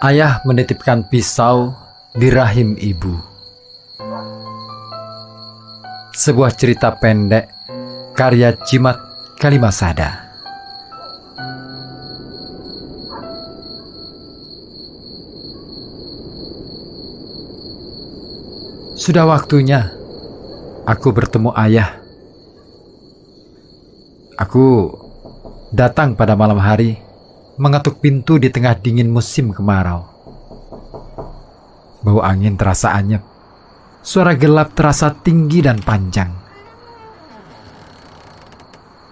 Ayah menitipkan pisau di rahim ibu. Sebuah cerita pendek karya Jimat Kalimasada. Sudah waktunya aku bertemu ayah. Aku datang pada malam hari, mengetuk pintu di tengah dingin musim kemarau. Bau angin terasa anyep. Suara gelap terasa tinggi dan panjang.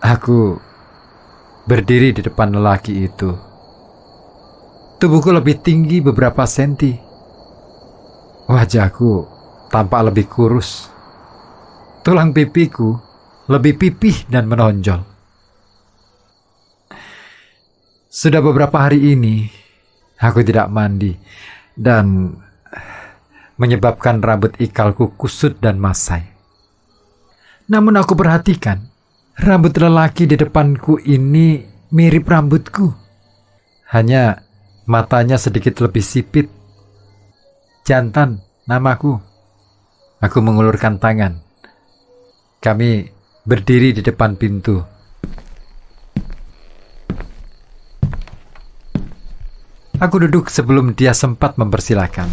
Aku berdiri di depan lelaki itu. Tubuhku lebih tinggi beberapa senti. Wajahku tampak lebih kurus. Tulang pipiku lebih pipih dan menonjol. Sudah beberapa hari ini aku tidak mandi dan menyebabkan rambut ikalku kusut dan masai. Namun aku perhatikan, rambut lelaki di depanku ini mirip rambutku. Hanya matanya sedikit lebih sipit. Jantan, namaku. Aku mengulurkan tangan. Kami berdiri di depan pintu. Aku duduk sebelum dia sempat mempersilahkan.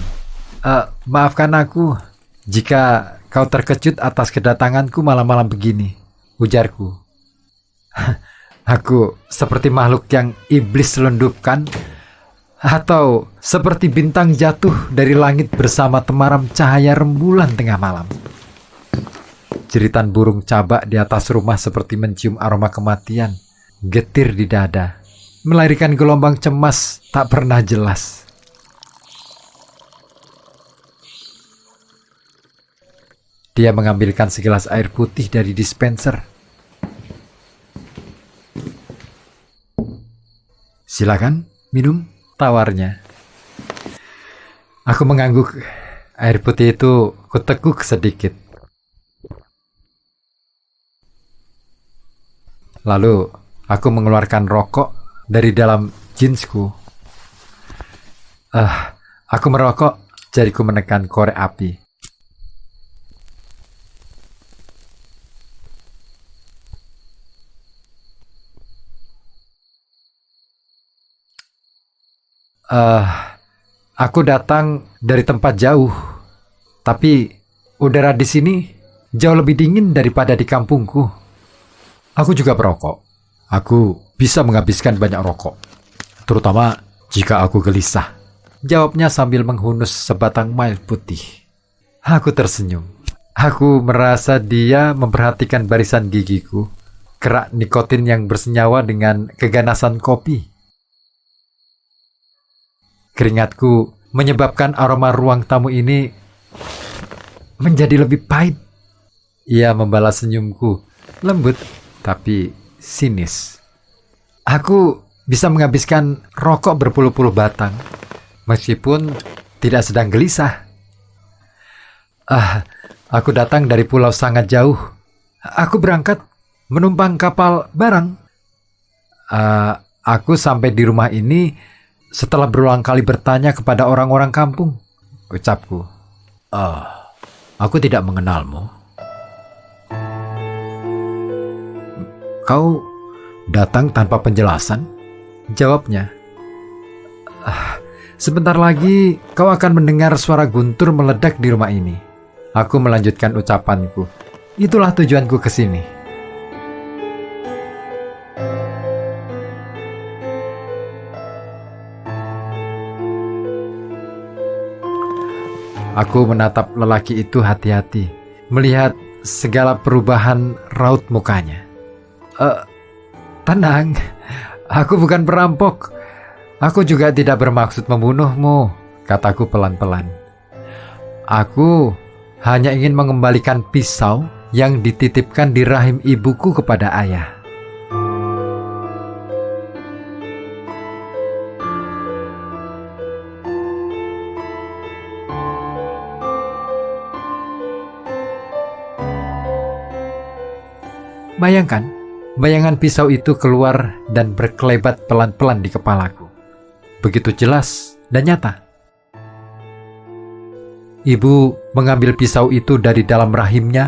Maafkan aku jika kau terkejut atas kedatanganku malam-malam begini, ujarku. Aku seperti makhluk yang iblis selundupkan, atau seperti bintang jatuh dari langit bersama temaram cahaya rembulan tengah malam. Jeritan burung cabak di atas rumah seperti mencium aroma kematian, getir di dada, melahirkan gelombang cemas tak pernah jelas. Dia mengambilkan segelas air putih dari dispenser. Silakan, minum, tawarnya. Aku mengangguk. Air putih itu kutekuk sedikit. Lalu aku mengeluarkan rokok dari dalam jeansku. Aku merokok, jariku menekan korek api. Aku datang dari tempat jauh, tapi udara di sini jauh lebih dingin daripada di kampungku. Aku juga perokok. Aku bisa menghabiskan banyak rokok, terutama jika aku gelisah. Jawabnya sambil menghunus sebatang mile putih. Aku tersenyum. Aku merasa dia memperhatikan barisan gigiku, kerak nikotin yang bersenyawa dengan keganasan kopi. Keringatku menyebabkan aroma ruang tamu ini menjadi lebih pahit. Ia membalas senyumku, lembut tapi sinis. Aku bisa menghabiskan rokok berpuluh-puluh batang, meskipun tidak sedang gelisah. Aku datang dari pulau sangat jauh. Aku berangkat menumpang kapal barang. Aku sampai di rumah ini setelah berulang kali bertanya kepada orang-orang kampung, ucapku. Aku tidak mengenalmu. Kau datang tanpa penjelasan? Jawabnya. Sebentar lagi kau akan mendengar suara guntur meledak di rumah ini. Aku melanjutkan ucapanku. Itulah tujuanku ke sini. Aku menatap lelaki itu hati-hati, melihat segala perubahan raut mukanya. Tenang, aku bukan perampok. Aku juga tidak bermaksud membunuhmu, kataku pelan-pelan. Aku hanya ingin mengembalikan pisau yang dititipkan di rahim ibuku kepada ayah. Bayangkan, bayangan pisau itu keluar dan berkelebat pelan-pelan di kepalaku. Begitu jelas dan nyata. Ibu mengambil pisau itu dari dalam rahimnya,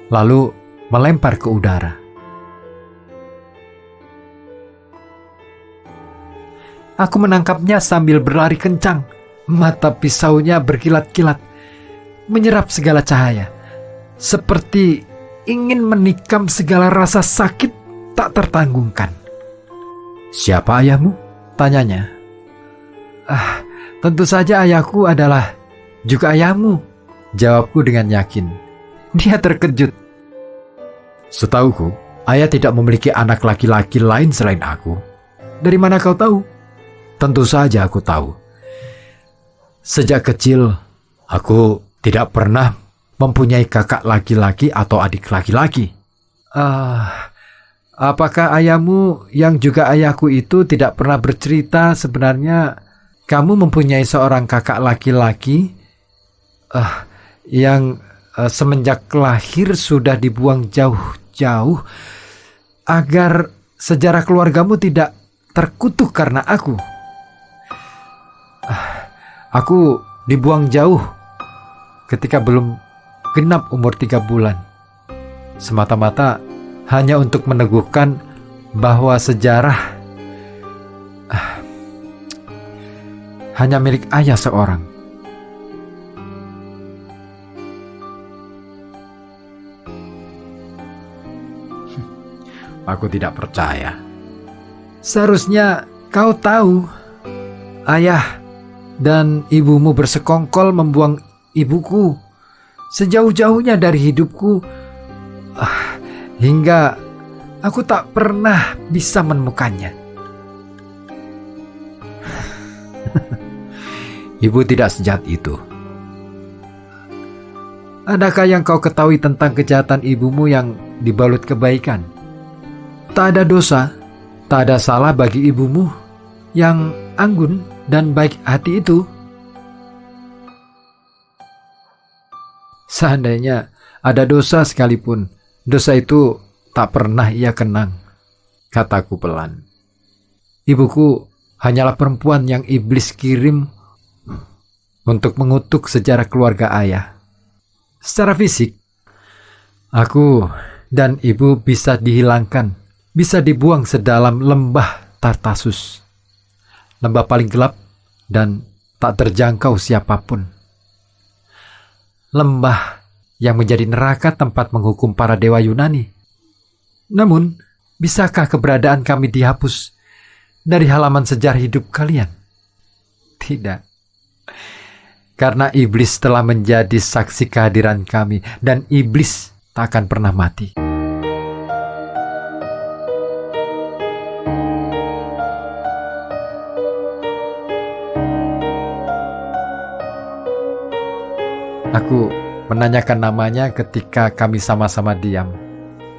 lalu melempar ke udara. Aku menangkapnya sambil berlari kencang. Mata pisaunya berkilat-kilat, menyerap segala cahaya, seperti ingin menikam segala rasa sakit tak tertanggungkan. "Siapa ayahmu?" tanyanya. Tentu saja ayahku adalah juga ayahmu," jawabku dengan yakin. Dia terkejut. "Setauku, ayah tidak memiliki anak laki-laki lain selain aku." "Dari mana kau tahu?" "Tentu saja aku tahu. Sejak kecil, aku tidak pernah mempunyai kakak laki-laki atau adik laki-laki." Apakah ayahmu yang juga ayahku itu tidak pernah bercerita sebenarnya kamu mempunyai seorang kakak laki-laki yang semenjak lahir sudah dibuang jauh-jauh agar sejarah keluargamu tidak terkutuk karena aku?" Aku dibuang jauh ketika belum genap umur 3 bulan. Semata-mata hanya untuk meneguhkan bahwa sejarah hanya milik ayah seorang. Aku tidak percaya. "Seharusnya kau tahu, ayah dan ibumu bersekongkol membuang ibuku sejauh-jauhnya dari hidupku, hingga aku tak pernah bisa menemukannya." "Ibu tidak sejahat itu." "Adakah yang kau ketahui tentang kejahatan ibumu yang dibalut kebaikan? Tak ada dosa, tak ada salah bagi ibumu yang anggun dan baik hati itu. Seandainya ada dosa sekalipun, dosa itu tak pernah ia kenang," kataku pelan. "Ibuku hanyalah perempuan yang iblis kirim untuk mengutuk sejarah keluarga ayah. Secara fisik, aku dan ibu bisa dihilangkan, bisa dibuang sedalam lembah Tartasus. Lembah paling gelap dan tak terjangkau siapapun. Lembah yang menjadi neraka tempat menghukum para dewa Yunani. Namun, bisakah keberadaan kami dihapus dari halaman sejarah hidup kalian? Tidak. Karena iblis telah menjadi saksi kehadiran kami, dan iblis tak akan pernah mati." Aku menanyakan namanya ketika kami sama-sama diam.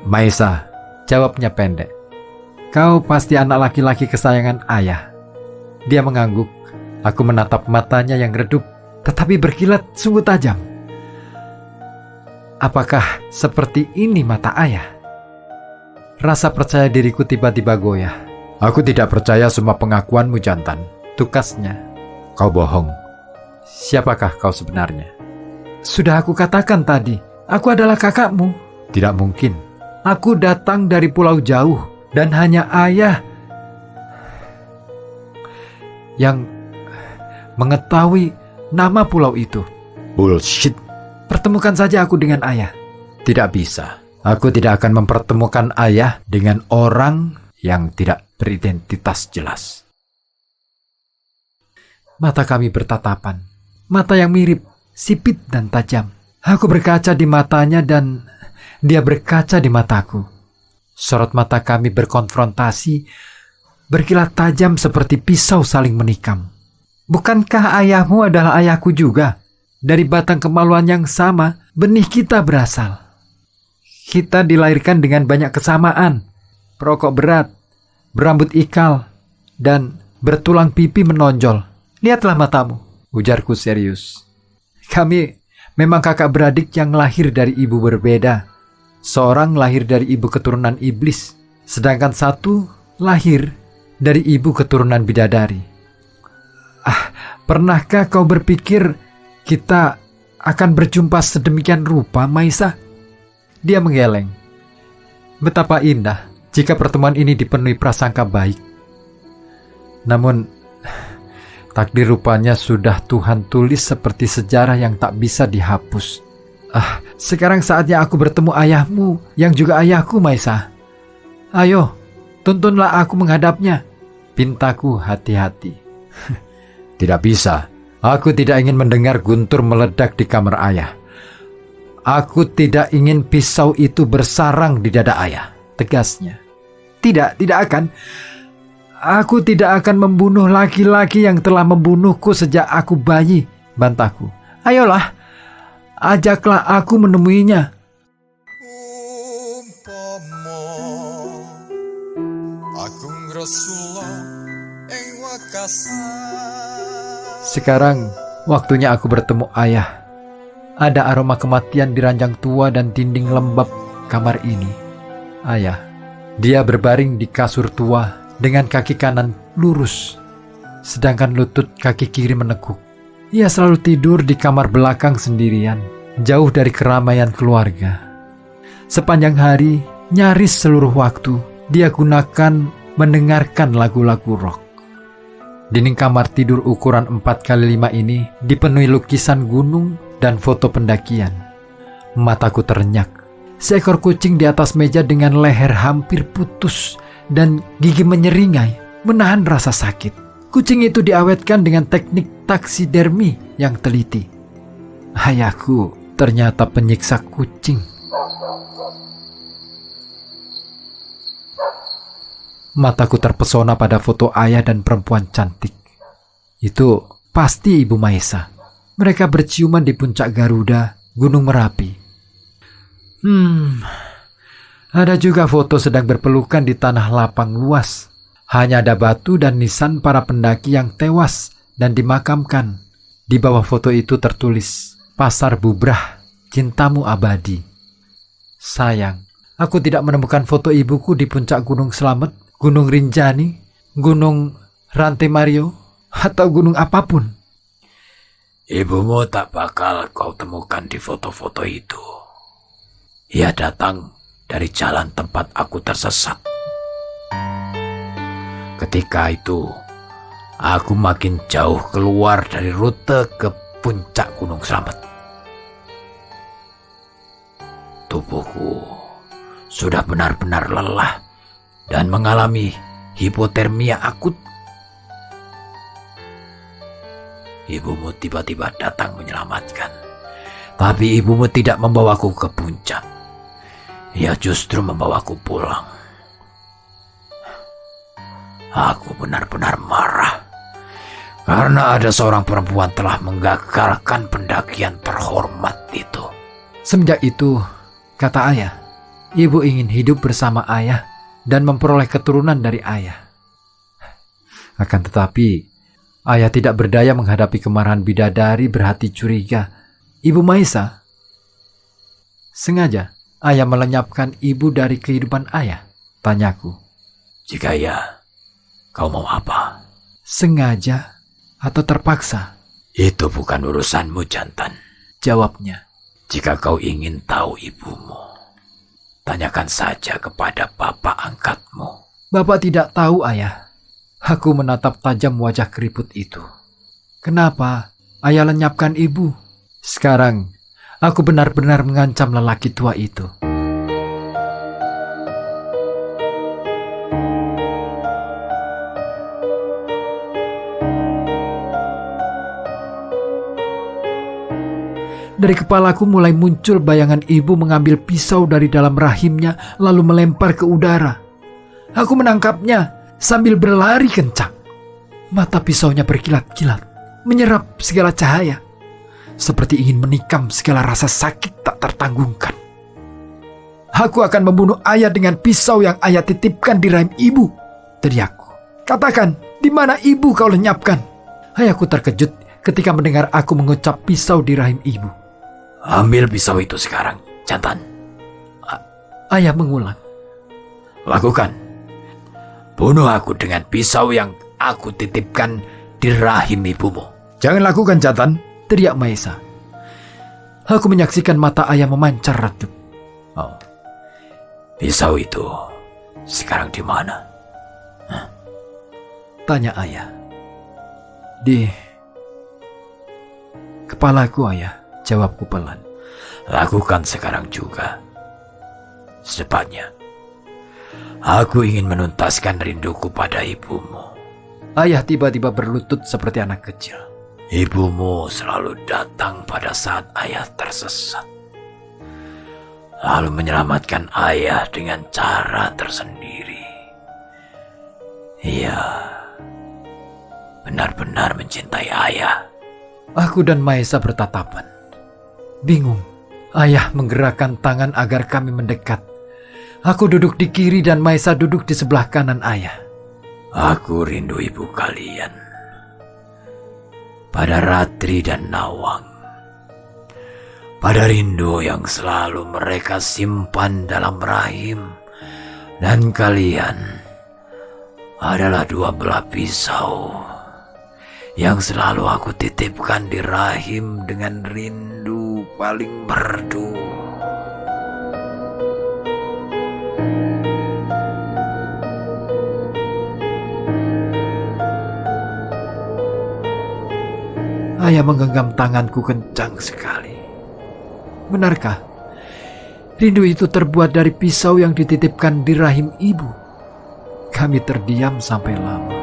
"Maisa," jawabnya pendek. "Kau pasti anak laki-laki kesayangan ayah." Dia mengangguk. Aku menatap matanya yang redup, tetapi berkilat sungguh tajam. Apakah seperti ini mata ayah? Rasa percaya diriku tiba-tiba goyah. "Aku tidak percaya semua pengakuanmu, jantan," tukasnya. "Kau bohong. Siapakah kau sebenarnya?" "Sudah aku katakan tadi, aku adalah kakakmu." "Tidak mungkin. Aku datang dari pulau jauh, dan hanya ayah yang mengetahui nama pulau itu." "Bullshit." "Pertemukan saja aku dengan ayah." "Tidak bisa. Aku tidak akan mempertemukan ayah dengan orang yang tidak beridentitas jelas." Mata kami bertatapan. Mata yang mirip, sipit dan tajam. Aku berkaca di matanya dan dia berkaca di mataku. Sorot mata kami berkonfrontasi, berkilat tajam seperti pisau saling menikam. "Bukankah ayahmu adalah ayahku juga? Dari batang kemaluan yang sama, benih kita berasal. Kita dilahirkan dengan banyak kesamaan. Perokok berat, berambut ikal, dan bertulang pipi menonjol. Lihatlah matamu," ujarku serius. "Kami memang kakak beradik yang lahir dari ibu berbeda. Seorang lahir dari ibu keturunan iblis, sedangkan satu lahir dari ibu keturunan bidadari. Pernahkah kau berpikir kita akan berjumpa sedemikian rupa, Maisa? Dia menggeleng. Betapa indah jika pertemuan ini dipenuhi prasangka baik. Namun, takdir rupanya sudah Tuhan tulis seperti sejarah yang tak bisa dihapus. Sekarang saatnya aku bertemu ayahmu yang juga ayahku, Maisa. Ayo, tuntunlah aku menghadapnya, pintaku hati-hati. Tidak bisa. Aku tidak ingin mendengar guntur meledak di kamar ayah. Aku tidak ingin pisau itu bersarang di dada ayah, tegasnya. Tidak akan. Aku tidak akan membunuh laki-laki yang telah membunuhku sejak aku bayi, bantahku. Ayolah, ajaklah aku menemuinya. Sekarang waktunya aku bertemu ayah. Ada aroma kematian di ranjang tua dan dinding lembab kamar ini. Ayah, dia berbaring di kasur tua dengan kaki kanan lurus, sedangkan lutut kaki kiri menekuk. Ia selalu tidur di kamar belakang sendirian, jauh dari keramaian keluarga. Sepanjang hari, nyaris seluruh waktu, dia gunakan mendengarkan lagu-lagu rock. Dinding kamar tidur ukuran 4x5 ini dipenuhi lukisan gunung dan foto pendakian. Mataku terenyak. Seekor kucing di atas meja dengan leher hampir putus dan gigi menyeringai menahan rasa sakit. Kucing itu diawetkan dengan teknik taksidermi yang teliti. Ayahku ternyata penyiksa kucing. Mataku terpesona pada foto ayah dan perempuan cantik. Itu pasti Ibu Maisa. Mereka berciuman di puncak Garuda, Gunung Merapi. Ada juga foto sedang berpelukan di tanah lapang luas. Hanya ada batu dan nisan para pendaki yang tewas dan dimakamkan. Di bawah foto itu tertulis, Pasar Bubrah, cintamu abadi. Sayang, aku tidak menemukan foto ibuku di puncak Gunung Slamet, Gunung Rinjani, Gunung Rantai Mario, atau gunung apapun. Ibumu tak bakal kau temukan di foto-foto itu. Ia datang dari jalan tempat aku tersesat. Ketika itu, aku makin jauh keluar dari rute ke puncak Gunung Slamet. Tubuhku sudah benar-benar lelah dan mengalami hipotermia akut. Ibumu tiba-tiba datang menyelamatkan. Tapi ibumu tidak membawaku ke puncak. Ia justru membawaku pulang. Aku benar-benar marah karena ada seorang perempuan telah menggagalkan pendakian terhormat itu. Semenjak itu, kata ayah, ibu ingin hidup bersama ayah dan memperoleh keturunan dari ayah. Akan tetapi, ayah tidak berdaya menghadapi kemarahan bidadari berhati curiga, Ibu Maisa. Sengaja, ayah melenyapkan ibu dari kehidupan ayah, tanyaku. Jika ya, kau mau apa? Sengaja atau terpaksa? Itu bukan urusanmu, jantan, jawabnya. Jika kau ingin tahu ibumu, tanyakan saja kepada bapak angkatmu. Bapak tidak tahu, ayah. Aku menatap tajam wajah keriput itu. Kenapa ayah lenyapkan ibu? Sekarang, aku benar-benar mengancam lelaki tua itu. Dari kepalaku mulai muncul bayangan ibu mengambil pisau dari dalam rahimnya lalu melempar ke udara. Aku menangkapnya sambil berlari kencang. Mata pisaunya berkilat-kilat, menyerap segala cahaya, seperti ingin menikam segala rasa sakit tak tertanggungkan. Aku akan membunuh ayah dengan pisau yang ayah titipkan di rahim ibu, teriakku. Katakan, di mana ibu kau lenyapkan? Ayahku terkejut ketika mendengar aku mengucap pisau di rahim ibu. Ambil pisau itu sekarang, jantan. Ayah mengulang. Lakukan. Bunuh aku dengan pisau yang aku titipkan di rahim ibumu. Jangan lakukan, Jatan, teriak Maesa. Aku menyaksikan mata ayah memancar redup. Oh, pisau itu sekarang di mana? Tanya ayah. Di kepalaku, ayah, jawabku pelan. Lakukan sekarang juga. Secepatnya. Aku ingin menuntaskan rinduku pada ibumu. Ayah tiba-tiba berlutut seperti anak kecil. Ibumu selalu datang pada saat ayah tersesat. Lalu menyelamatkan ayah dengan cara tersendiri. Ia benar-benar mencintai ayah. Aku dan Maesa bertatapan. Bingung. Ayah menggerakkan tangan agar kami mendekat. Aku duduk di kiri dan Maesa duduk di sebelah kanan ayah. Aku rindu ibu kalian. Pada Ratri dan Nawang. Pada rindu yang selalu mereka simpan dalam rahim. Dan kalian adalah dua belah pisau yang selalu aku titipkan di rahim dengan rindu paling merdu. Ayah menggenggam tanganku kencang sekali. Benarkah? Rindu itu terbuat dari pisau yang dititipkan di rahim ibu. Kami terdiam sampai lama.